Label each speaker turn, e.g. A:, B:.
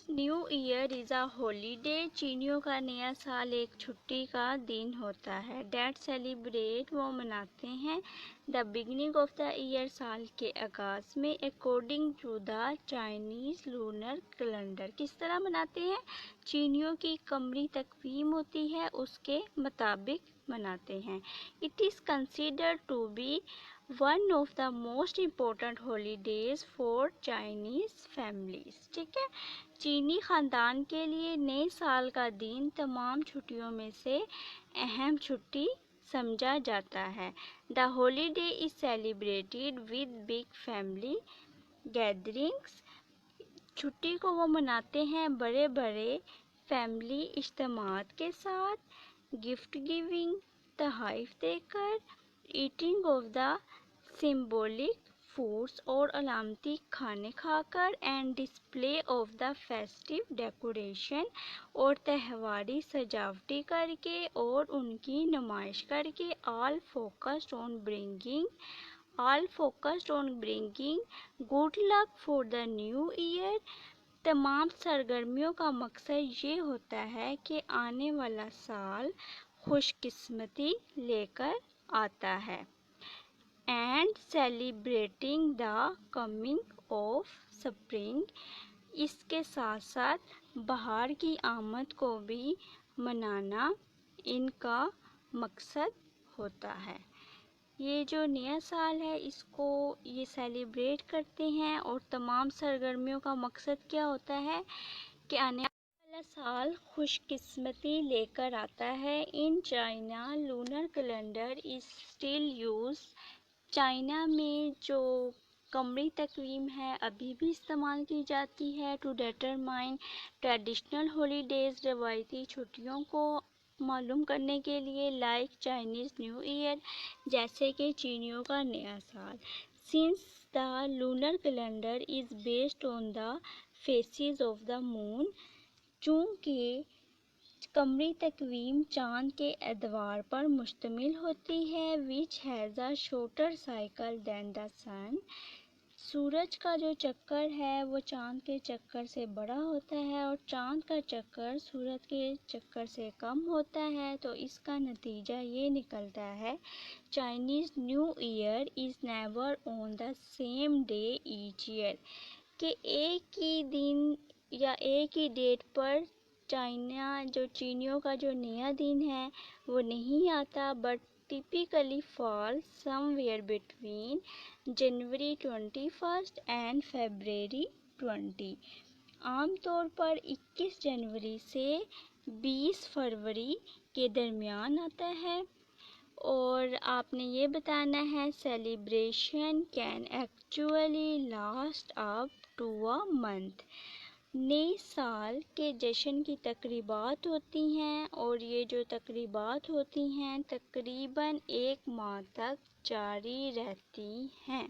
A: Chinese New Year is a holiday. चीनियों का नया साल एक छुट्टी का दिन होता है. That celebrate वो मनाते हैं. The beginning of the year साल के आगाज में according to the Chinese lunar calendar. किस तरह मनाते हैं? चीनियों की कमरी तकवीम होती है उसके मुताबिक मनाते हैं. It is considered to be one of the most important holidays for Chinese families. ठीक है, चीनी ख़ानदान के लिए नए साल का दिन तमाम छुट्टियों में से अहम छुट्टी समझा जाता है. The holiday is celebrated with big family gatherings. छुट्टी को वो मनाते हैं बड़े बड़े फैमिली इज्तिमात के साथ, गिफ्ट गिविंग, तोहफ़े देकर, eating of the symbolic foods और अलामती खाने खाकर, and display of the festive decoration और त्योहारी सजावटी करके और उनकी नुमाइश करके. All focused on bringing good luck for the new year. तमाम सरगर्मियों का मकसद ये होता है कि आने वाला साल खुशकिस्मती लेकर आता है. And celebrating the coming of spring. इसके साथ साथ बाहर की आमद को भी मनाना इनका मकसद होता है. ये जो नया साल है इसको ये सेलिब्रेट करते हैं और तमाम सरगर्मियों का मकसद क्या होता है कि आने वाला साल खुशकिस्मती लेकर आता है. In China lunar calendar is still use. China में जो कमरी तकवीम है अभी भी इस्तेमाल की जाती है टू डिटरमाइन ट्रेडिशनल हॉलीडेज. रवायती छुट्टियों को मालूम करने के लिए लाइक चाइनीज़ न्यू ईयर जैसे कि चीनियों का नया साल. Since the lunar calendar is based on the faces of the moon. चूँकि कमरी तकवीम चाँद के एतवार पर मुश्तमिल होती है. Which has a shorter cycle than the sun. सूरज का जो चक्कर है वो चाँद के चक्कर से बड़ा होता है और चाँद का चक्कर सूरज के चक्कर से कम होता है. तो इसका नतीजा ये निकलता है Chinese new year is never on the same day each year. कि एक ही दिन या एक ही डेट पर चीनियों का जो नया दिन है वो नहीं आता, but typically falls somewhere between January 21st and February 20. आमतौर पर 21 जनवरी से 20 फरवरी के दरमियान आता है. और आपने ये बताना है celebration can actually last up to a month. नए साल के जश्न की तकरीबात होती हैं और ये जो तकरीबात होती हैं तकरीबन एक माह तक जारी रहती हैं.